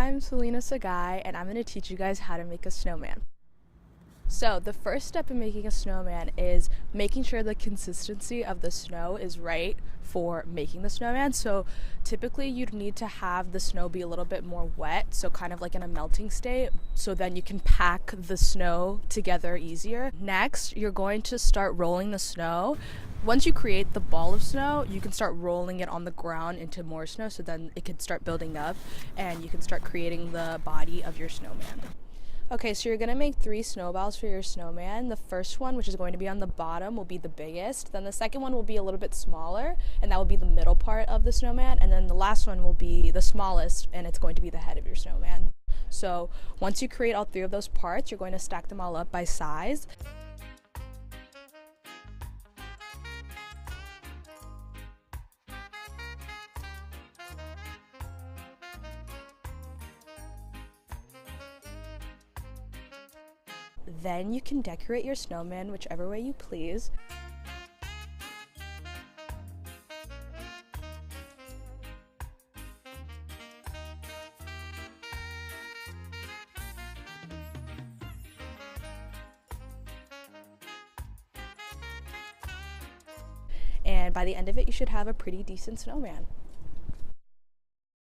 I'm Selena Sagai, and I'm going to teach you guys how to make a snowman. So the first step in making a snowman is making sure the consistency of the snow is right for making the snowman. So typically you'd need to have the snow be a little bit more wet, so kind of like in a melting state, so then you can pack the snow together easier. Next, you're going to start rolling the snow. Once you create the ball of snow, you can start rolling it on the ground into more snow, so then it can start building up and you can start creating the body of your snowman. Okay, so you're gonna make 3 snowballs for your snowman. The first one, which is going to be on the bottom, will be the biggest. Then the second one will be a little bit smaller, and that will be the middle part of the snowman. And then the last one will be the smallest, and it's going to be the head of your snowman. So once you create all 3 of those parts, you're going to stack them all up by size. Then you can decorate your snowman whichever way you please. And by the end of it, you should have a pretty decent snowman.